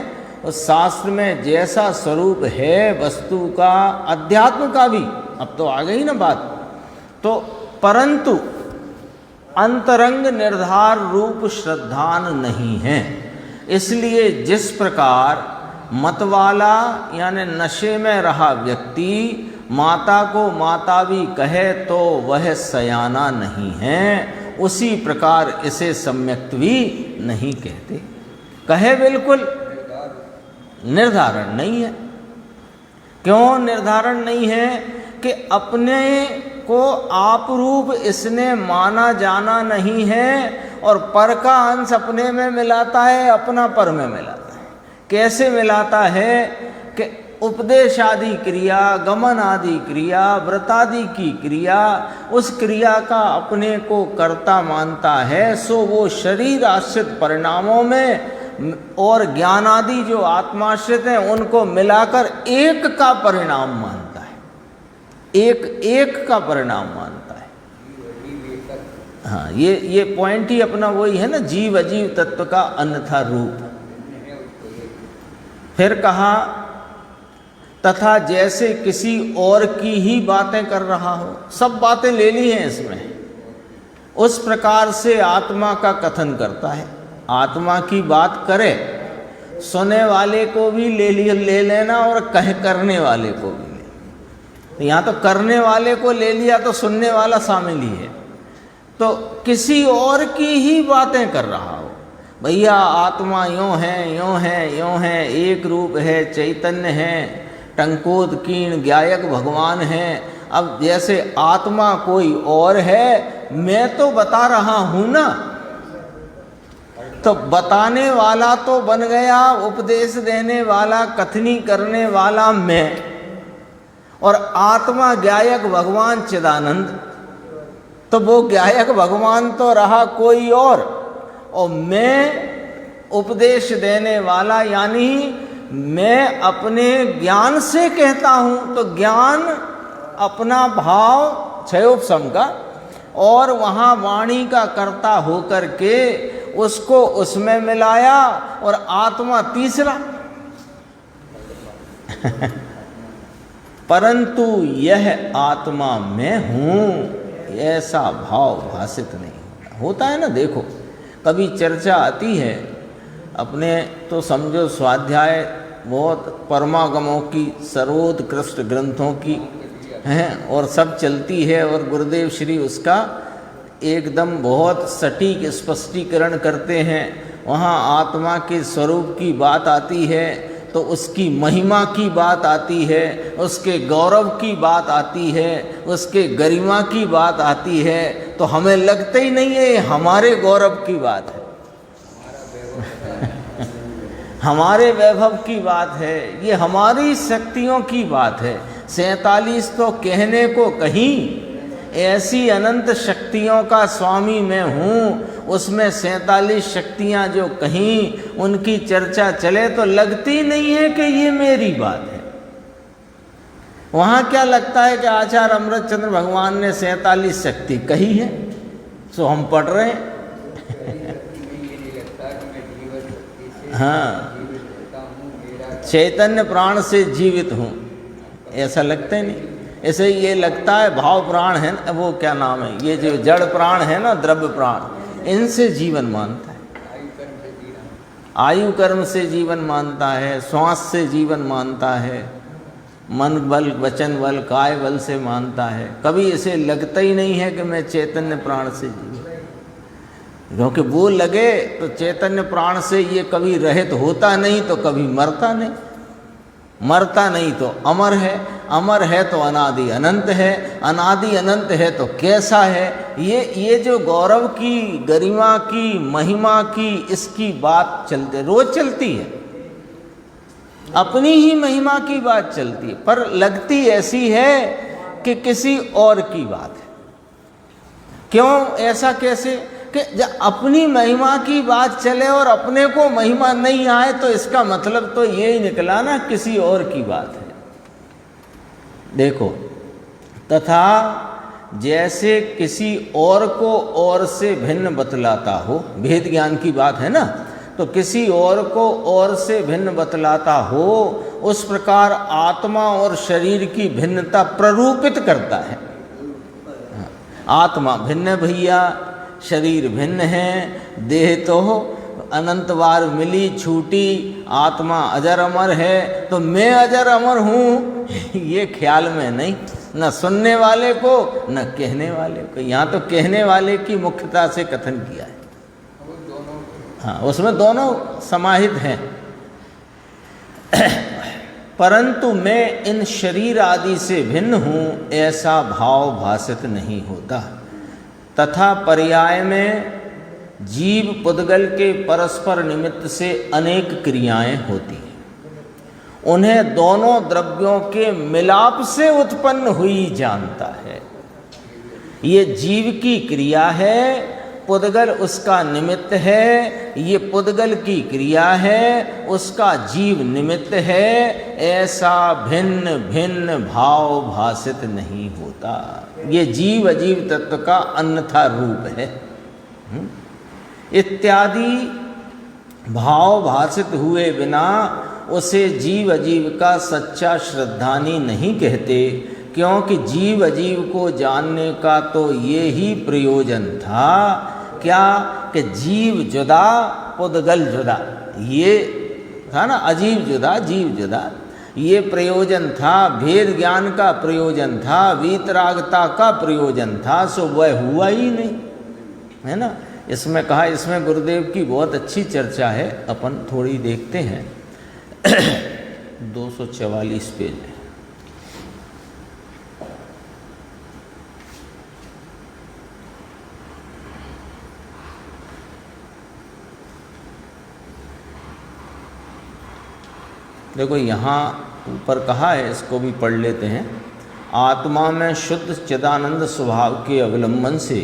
उस शास्त्र में जैसा स्वरूप है वस्तु का, अध्यात्म का भी, अब तो आ गई ना बात, तो परंतु अंतरंग निर्धार रूप श्रद्धान नहीं है। इसलिए जिस प्रकार मतवाला यानी नशे में रहा व्यक्ति माता को माता भी कहे तो वह सयाना नहीं है, उसी प्रकार इसे सम्यक्त भी नहीं कहते। कहे बिल्कुल, निर्धारण नहीं है। क्यों निर्धारण नहीं है? कि अपने को आप रूप इसने माना जाना नहीं है, और पर का अंश अपने में मिलाता है, अपना पर में मिलाता है। कैसे मिलाता है? कि उपदेश आदि क्रिया, गमन आदि क्रिया, व्रतादि की क्रिया, उस क्रिया का अपने को कर्ता मानता है, सो वो शरीर आश्रित परिणामों में और ज्ञान आदि जो आत्माश्रित हैं उनको मिलाकर एक का परिणाम मानता है, एक का परिणाम मानता है। हाँ, ये पॉइंट ही अपना वही है ना, जीव अजीव तत्व का अन्यथा रूप। फिर कहा, तथा जैसे किसी और की ही बातें कर रहा हो, सब बातें ले ली हैं इसमें, उस प्रकार से आत्मा का कथन करता है। आत्मा की बात करे, सुनने वाले को भी ले लेना और कह करने वाले को भी ले। तो यहाँ तो करने वाले को ले लिया तो सुनने वाला शामिल ही है। तो किसी और की ही बातें कर रहा हो, भैया आत्मा यूँ है, यूँ है, यूँ है, एक रूप है, चैतन्य है, टंकोद कीर्ण ज्ञायक भगवान है। अब जैसे आत्मा कोई और है, मैं तो बता रहा हूँ ना, तो बताने वाला तो बन गया, उपदेश देने वाला, कथनी करने वाला मैं, और आत्मा ज्ञायक भगवान चिदानंद, तो वो ज्ञायक भगवान तो रहा कोई और मैं उपदेश देने वाला, यानी मैं अपने ज्ञान से कहता हूँ। तो ज्ञान अपना भाव क्षयोपशम का, और वहाँ वाणी का कर्ता होकर के उसको उसमें मिलाया, और आत्मा तीसरा। परंतु यह आत्मा मैं हूँ ऐसा भाव भाषित नहीं होता है ना। देखो कभी चर्चा आती है अपने, तो समझो स्वाध्याय बहुत परमागमों की, सर्वोत्कृष्ट ग्रंथों की हैं, और सब चलती है, और गुरुदेव श्री उसका एकदम बहुत सटीक स्पष्टीकरण करते हैं। वहाँ आत्मा के स्वरूप की बात आती है, तो उसकी महिमा की बात आती है, उसके गौरव की बात आती है, उसके गरिमा की बात आती है, तो हमें लगता ही नहीं है ये हमारे गौरव की बात है, हमारे वैभव की बात है, ये हमारी शक्तियों की बात है। 47 तो कहने को कहीं, ऐसी अनंत शक्तियों का स्वामी मैं हूँ, उसमें 47 शक्तियाँ जो कहीं उनकी चर्चा चले तो लगती नहीं है कि ये मेरी बात है। वहाँ क्या लगता है कि आचार्य अमृतचंद्र भगवान ने 47 शक्ति कही है, सो हम पढ़ रहे हैं। हाँ, चैतन्य प्राण से जीवित हूँ, ऐसा लगता ही नहीं। ऐसे ये लगता है भाव प्राण है, वो क्या नाम है, ये जो जड़ प्राण है ना, द्रव्य प्राण, इनसे जीवन मानता है। आयु कर्म से जीवन मानता है, श्वास से जीवन मानता है, मन बल वचन बल काय बल से मानता है। कभी इसे लगता ही नहीं है कि मैं चैतन्य प्राण से जीव, क्योंकि वो लगे तो चैतन्य प्राण से ये कभी रहित होता नहीं तो कभी मरता नहीं, मरता नहीं तो अमर है, अमर है तो अनादि अनंत है, अनादि अनंत है तो कैसा है। ये जो गौरव की, गरिमा की, महिमा की, इसकी बात चलते रोज चलती है, अपनी ही महिमा की बात चलती है, पर लगती ऐसी है कि किसी और की बात है। क्यों ऐसा कैसे कि जब अपनी महिमा की बात चले और अपने को महिमा नहीं आए तो इसका मतलब तो ये ही निकला ना किसी और की बात है। देखो, तथा जैसे किसी और को और से भिन्न बतलाता हो, भेद ज्ञान की बात है ना, तो किसी और को और से भिन्न बतलाता हो, उस प्रकार आत्मा और शरीर की भिन्नता प्ररूपित करता है। आत्मा भिन्न भैया, शरीर भिन्न है, देह तो अनंत बार मिली छूटी, आत्मा अजर अमर है, तो मैं अजर अमर हूँ ये ख्याल में नहीं, न सुनने वाले को न कहने वाले को। यहाँ तो कहने वाले की मुख्यता से कथन किया है, हाँ उसमें दोनों समाहित हैं। परंतु मैं इन शरीर आदि से भिन्न हूँ ऐसा भाव भासित नहीं होता, तथा पर्याय में जीव पुद्गल के परस्पर निमित्त से अनेक क्रियाएं होती हैं, उन्हें दोनों द्रव्यों के मिलाप से उत्पन्न हुई जानता है। ये जीव की क्रिया है, पुद्गल उसका निमित्त है, ये पुद्गल की क्रिया है, उसका जीव निमित्त है, ऐसा भिन्न भिन्न भाव भासित नहीं होता। ये जीव अजीव तत्व का अन्यथा रूप है। इत्यादि भाव भासित हुए बिना उसे जीव अजीव का सच्चा श्रद्धानी नहीं कहते, क्योंकि जीव अजीव को जानने का तो ये ही प्रयोजन था, क्या कि जीव जुदा पुद्गल जुदा, ये था ना, अजीव जुदा जीव जुदा, ये प्रयोजन था, भेद ज्ञान का प्रयोजन था, वीतरागता का प्रयोजन था, सो वह हुआ ही नहीं, है ना। इसमें कहा, इसमें गुरुदेव की बहुत अच्छी चर्चा है, अपन थोड़ी देखते हैं। 244 पेज है। देखो यहाँ ऊपर कहा है, इसको भी पढ़ लेते हैं। आत्मा में शुद्ध चिदानंद स्वभाव के अवलंबन से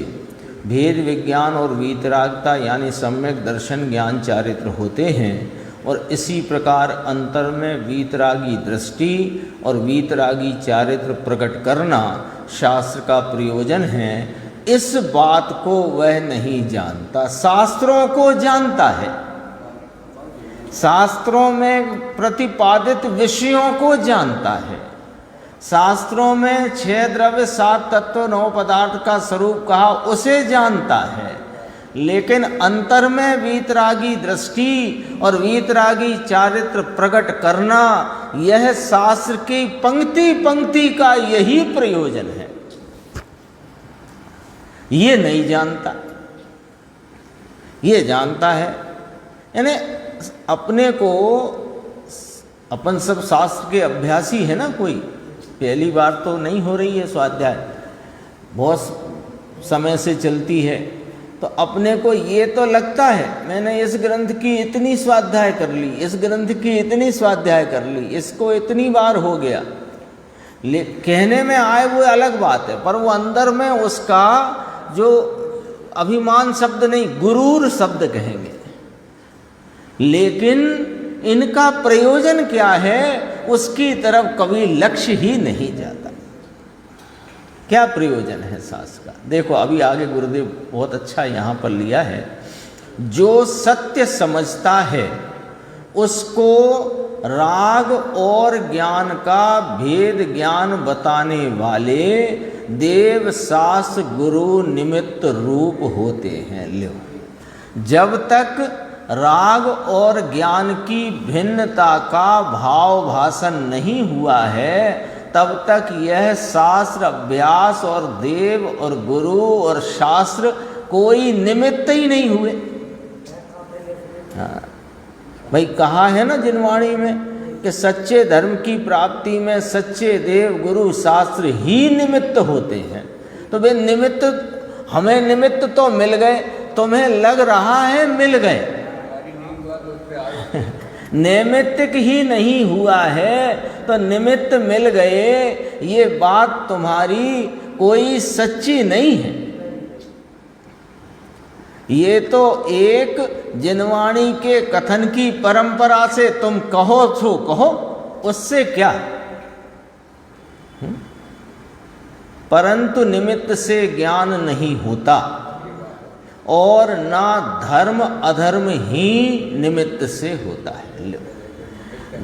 भेद विज्ञान और वीतरागता यानी सम्यक दर्शन ज्ञान चारित्र होते हैं, और इसी प्रकार अंतर में वीतरागी दृष्टि और वीतरागी चारित्र प्रकट करना शास्त्र का प्रयोजन है। इस बात को वह नहीं जानता, शास्त्रों को जानता है, शास्त्रों में प्रतिपादित विषयों को जानता है। शास्त्रों में 6 द्रव्य 7 तत्व 9 पदार्थ का स्वरूप कहा, उसे जानता है, लेकिन अंतर में वीतरागी दृष्टि और वीतरागी चारित्र प्रकट करना, यह शास्त्र की पंक्ति पंक्ति का यही प्रयोजन है। ये नहीं जानता, ये जानता है। यानी अपने को, अपन सब शास्त्र के अभ्यासी है ना, कोई पहली बार तो नहीं हो रही है स्वाध्याय, बहुत समय से चलती है, तो अपने को ये तो लगता है मैंने इस ग्रंथ की इतनी स्वाध्याय कर ली, इस ग्रंथ की इतनी स्वाध्याय कर ली, इसको इतनी बार हो गया। कहने में आए वो अलग बात है, पर वो अंदर में उसका जो अभिमान शब्द नहीं, गुरूर शब्द कहेंगे। लेकिन इनका प्रयोजन क्या है, उसकी तरफ कभी लक्ष्य ही नहीं जाता। क्या प्रयोजन है शास्त्र का? देखो अभी आगे गुरुदेव बहुत अच्छा यहाँ पर लिया है। जो सत्य समझता है उसको राग और ज्ञान का भेद ज्ञान बताने वाले देव शास्त्र गुरु निमित्त रूप होते हैं। लो जब तक राग और ज्ञान की भिन्नता का भाव भाषण नहीं हुआ है तब तक यह शास्त्र अभ्यास और देव और गुरु और शास्त्र कोई निमित्त ही नहीं हुए। हाँ भाई, कहा है ना जिनवाणी में कि सच्चे धर्म की प्राप्ति में सच्चे देव गुरु शास्त्र ही निमित्त होते हैं। तो वे निमित्त, हमें निमित्त तो मिल गए, तुम्हें लग रहा है मिल गए, नैमित्तिक ही नहीं हुआ है तो निमित्त मिल गए, ये बात तुम्हारी कोई सच्ची नहीं है। ये तो एक जिनवाणी के कथन की परंपरा से तुम कहो तो कहो, उससे क्या, परंतु निमित्त से ज्ञान नहीं होता और ना धर्म अधर्म ही निमित्त से होता है।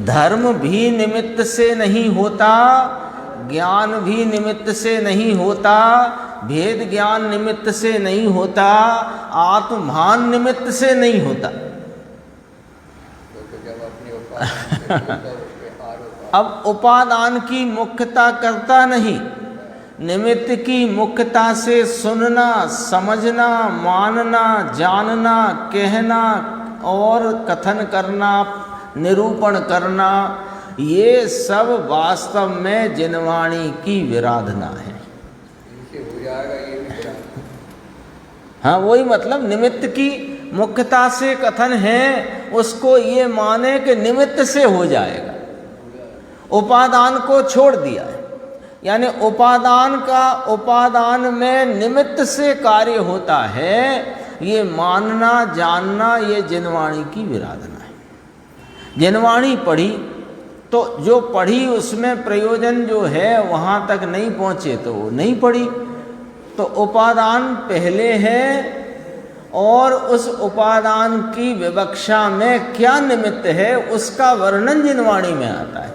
धर्म भी निमित्त से नहीं होता, ज्ञान भी निमित्त से नहीं होता, भेद ज्ञान निमित्त से नहीं होता, आत्मभान निमित्त से नहीं होता। अब उपादान की मुख्यता करता नहीं, निमित्त की मुख्यता से सुनना, समझना, मानना, जानना, कहना और कथन करना, निरूपण करना, ये सब वास्तव में जिनवाणी की विराधना है। हाँ, वही मतलब निमित्त की मुख्यता से कथन है, उसको ये माने कि निमित्त से हो जाएगा। उपादान को छोड़ दिया है, यानी उपादान में निमित्त से कार्य होता है, ये मानना जानना ये जिनवाणी की विराधना है। जिनवाणी पढ़ी तो जो पढ़ी उसमें प्रयोजन जो है वहाँ तक नहीं पहुँचे तो वो नहीं पढ़ी। तो उपादान पहले है और उस उपादान की विवक्षा में क्या निमित्त है उसका वर्णन जिनवाणी में आता है।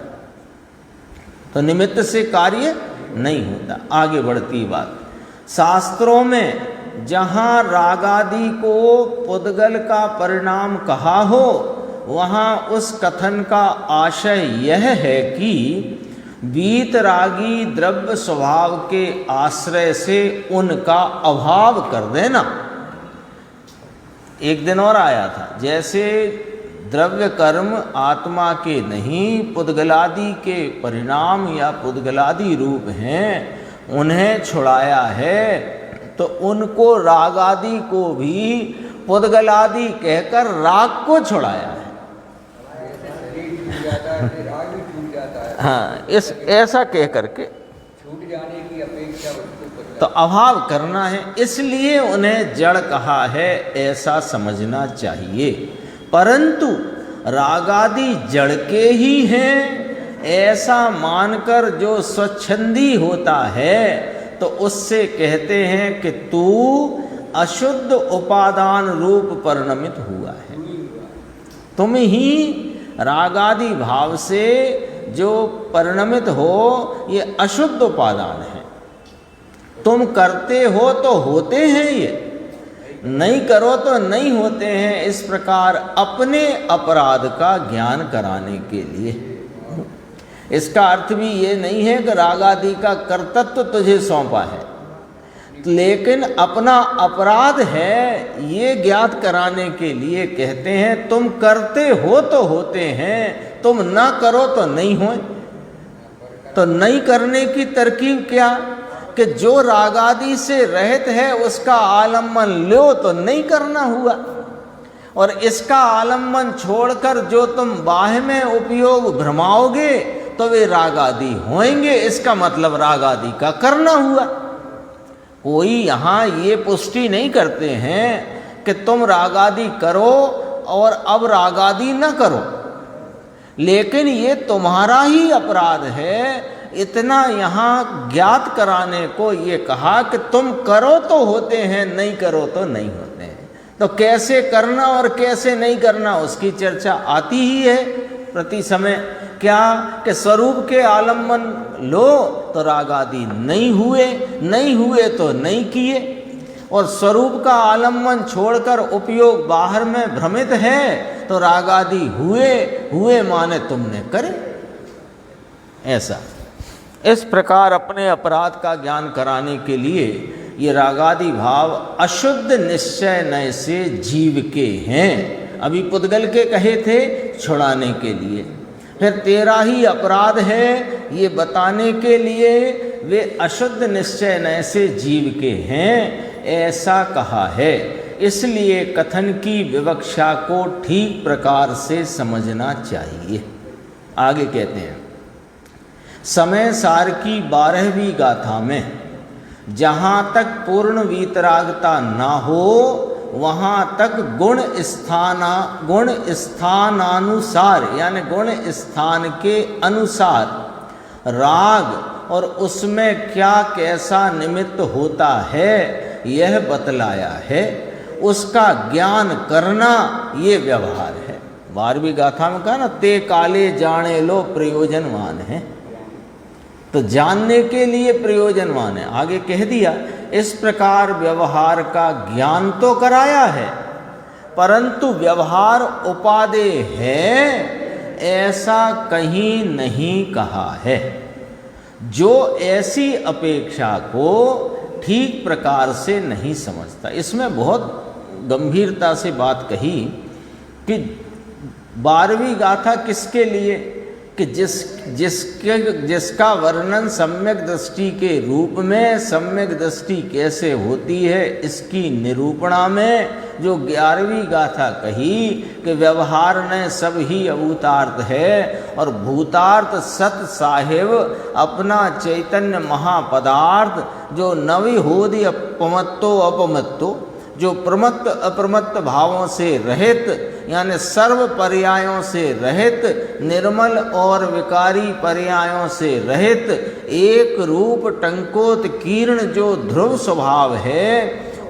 तो निमित्त से कार्य नहीं होता। आगे बढ़ती बात, शास्त्रों में जहाँ रागादि को पुद्गल का परिणाम कहा हो वहाँ उस कथन का आशय यह है कि वीतरागी द्रव्य स्वभाव के आश्रय से उनका अभाव कर देना। एक दिन और आया था, जैसे द्रव्य कर्म आत्मा के नहीं पुद्गलादि के परिणाम या पुद्गलादि रूप हैं, उन्हें छुड़ाया है, तो उनको रागादि को भी पुद्गलादि कहकर राग को छुड़ाया है। हाँ, इस ऐसा कह करके छूट जाने की अपेक्षा तो अभाव करना है, इसलिए उन्हें जड़ कहा है, ऐसा समझना चाहिए। परंतु रागादि जड़ के ही हैं ऐसा मानकर जो स्वच्छंदी होता है तो उससे कहते हैं कि तू अशुद्ध उपादान रूप परिणमित हुआ है। तुम ही रागादि भाव से जो परिणमित हो ये अशुद्ध उपादान है। तुम करते हो तो होते हैं, ये नहीं करो तो नहीं होते हैं। इस प्रकार अपने अपराध का ज्ञान कराने के लिए, इसका अर्थ भी ये नहीं है कि रागादि का कर्तृत्व तुझे सौंपा है, लेकिन अपना अपराध है ये ज्ञात कराने के लिए कहते हैं तुम करते हो तो होते हैं, तुम ना करो तो नहीं हो। तो नहीं करने की तरकीब क्या कि जो रागादि से रहित है उसका आलम्बन लो तो नहीं करना हुआ, और इसका आलम्बन छोड़कर जो तुम बाह्य में उपयोग भ्रमाओगे तो वे रागादि होंगे, इसका मतलब रागादि का करना हुआ। कोई यहाँ ये पुष्टि नहीं करते हैं कि तुम रागादि करो और अब रागादि न करो, लेकिन ये तुम्हारा ही अपराध है। इतना यहाँ ज्ञात कराने को ये कहा कि तुम करो तो होते हैं, नहीं करो तो नहीं होते हैं। तो कैसे करना और कैसे नहीं करना उसकी चर्चा आती ही है प्रति समय। क्या कि स्वरूप के आलम्बन लो तो रागादि नहीं हुए, नहीं हुए तो नहीं किए। और स्वरूप का आलम्बन छोड़कर उपयोग बाहर में भ्रमित है तो राग आदि हुए माने तुमने करे। ऐसा इस प्रकार अपने अपराध का ज्ञान कराने के लिए ये रागादि भाव अशुद्ध निश्चय नय से जीव के हैं। अभी पुद्गल के कहे थे छुड़ाने के लिए, फिर तेरा ही अपराध है ये बताने के लिए वे अशुद्ध निश्चय नय से जीव के हैं, ऐसा कहा है। इसलिए कथन की विवक्षा को ठीक प्रकार से समझना चाहिए। आगे कहते हैं, समय सार की 12वीं गाथा में जहाँ तक पूर्ण वीतरागता ना हो वहाँ तक गुण स्थानानुसार यानी गुण स्थान के अनुसार राग और उसमें क्या कैसा निमित्त होता है यह बतलाया है। उसका ज्ञान करना ये व्यवहार है। 12वीं गाथा में कहा ना, ते काले जाने लो प्रयोजनवान है, तो जानने के लिए प्रयोजनवान है। आगे कह दिया, इस प्रकार व्यवहार का ज्ञान तो कराया है परंतु व्यवहार उपादेय है ऐसा कहीं नहीं कहा है। जो ऐसी अपेक्षा को ठीक प्रकार से नहीं समझता। इसमें बहुत गंभीरता से बात कही कि 12वीं गाथा किसके लिए, कि जिसका वर्णन सम्यक दृष्टि के रूप में सम्यक दृष्टि कैसे होती है इसकी निरूपणा में जो 11वीं गाथा कही कि व्यवहार ने सब ही अभूतार्थ है और भूतार्थ सत साहिब अपना चैतन्य महापदार्थ जो नवी होदि अपमत्तो अपमत्तो, जो प्रमत्त अप्रमत्त भावों से रहित यानी सर्व पर्यायों से रहित, निर्मल और विकारी पर्यायों से रहित, एक रूप टंकोत्कीर्ण जो ध्रुव स्वभाव है,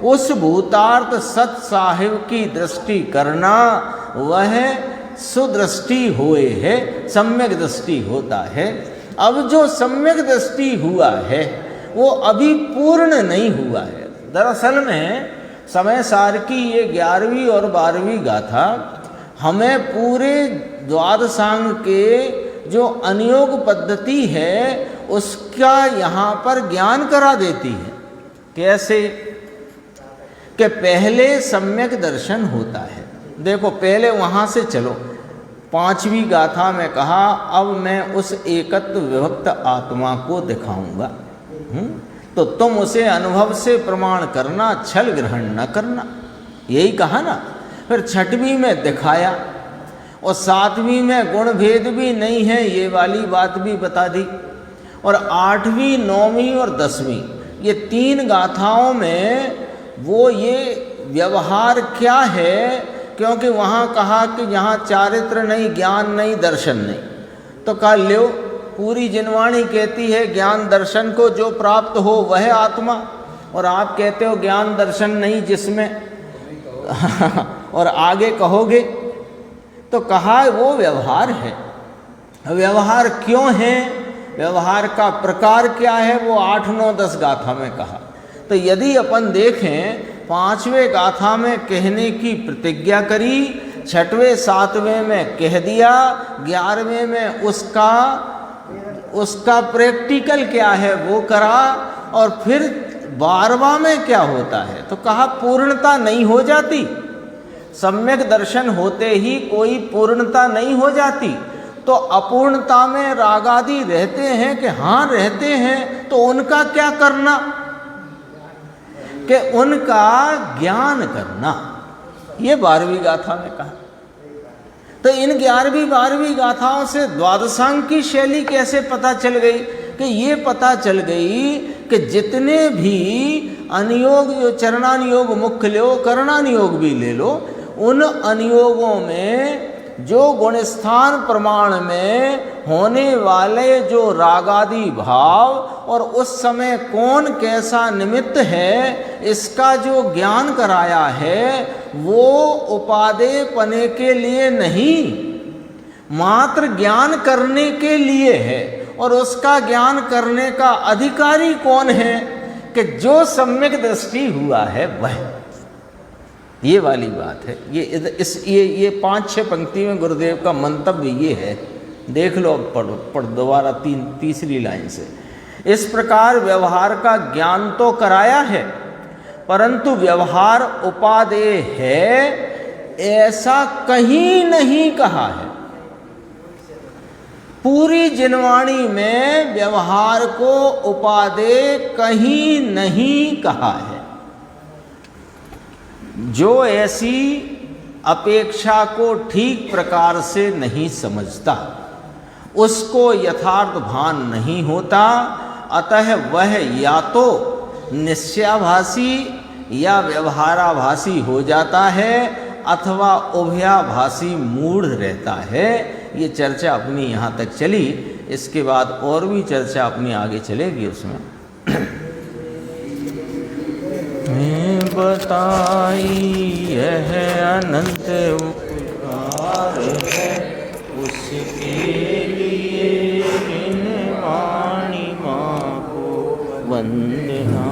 उस भूतार्थ सत साहिब की दृष्टि करना वह सुदृष्टि हुए है, सम्यक दृष्टि होता है। अब जो सम्यक दृष्टि हुआ है वो अभी पूर्ण नहीं हुआ है। दरअसल में समय सार की ये 11वीं और 12वीं गाथा हमें पूरे द्वादशांग के जो अनियोग पद्धति है उसका यहाँ पर ज्ञान करा देती है। कैसे कि पहले सम्यक दर्शन होता है। देखो पहले वहाँ से चलो, 5वीं गाथा में कहा अब मैं उस एकत्व विभक्त आत्मा को दिखाऊंगा, तो तुम उसे अनुभव से प्रमाण करना, छल ग्रहण न करना, यही कहा ना। फिर 6वीं में दिखाया और 7वीं में गुण भेद भी नहीं है ये वाली बात भी बता दी, और 8वीं 9वीं और 10वीं ये 3 गाथाओं में वो ये व्यवहार क्या है, क्योंकि वहाँ कहा कि यहाँ चारित्र नहीं, ज्ञान नहीं, दर्शन नहीं, तो कहा लो पूरी जिनवाणी कहती है ज्ञान दर्शन को जो प्राप्त हो वह आत्मा, और आप कहते हो ज्ञान दर्शन नहीं जिसमें और आगे कहोगे, तो कहा वो व्यवहार है। व्यवहार क्यों है, व्यवहार का प्रकार क्या है, वो 8, 9, 10 गाथा में कहा। तो यदि अपन देखें 5वें गाथा में कहने की प्रतिज्ञा करी, 6वें 7वें में कह दिया, 11वें में उसका प्रैक्टिकल क्या है वो करा, और फिर 12वां में क्या होता है तो कहा पूर्णता नहीं हो जाती। सम्यक दर्शन होते ही कोई पूर्णता नहीं हो जाती, तो अपूर्णता में रागादि रहते हैं कि हाँ रहते हैं, तो उनका क्या करना कि उनका ज्ञान करना, ये 12वीं गाथा में कहा। तो इन 11वीं 12वीं गाथाओं से द्वादशांग की शैली कैसे पता चल गई, कि ये पता चल गई कि जितने भी अनियोग, जो चरणानियोग मुख्य लो, करणानियोग भी ले लो, उन अनियोगों में जो गुणस्थान प्रमाण में होने वाले जो रागादि भाव और उस समय कौन कैसा निमित्त है इसका जो ज्ञान कराया है वो उपादेय पने के लिए नहीं, मात्र ज्ञान करने के लिए है। और उसका ज्ञान करने का अधिकारी कौन है कि जो सम्यक दृष्टि हुआ है वह, ये वाली बात है। ये 5-6 पंक्ति में गुरुदेव का मंतव्य ये है। देख लो, अब पढ़ दोबारा तीसरी लाइन से। इस प्रकार व्यवहार का ज्ञान तो कराया है, परंतु व्यवहार उपादेय है ऐसा कहीं नहीं कहा है। पूरी जिनवाणी में व्यवहार को उपादेय कहीं नहीं कहा है। जो ऐसी अपेक्षा को ठीक प्रकार से नहीं समझता, उसको यथार्थ भान नहीं होता, अतः वह या तो निश्चयाभासी या व्यवहाराभासी हो जाता है अथवा उभयाभासी मूढ़ रहता है। ये चर्चा अपनी यहाँ तक चली। इसके बाद और भी चर्चा अपनी आगे चलेगी उसमें। मैं बताई यह अनंत उपकार है, उसके लिए इन वाणी माँ को वंदना।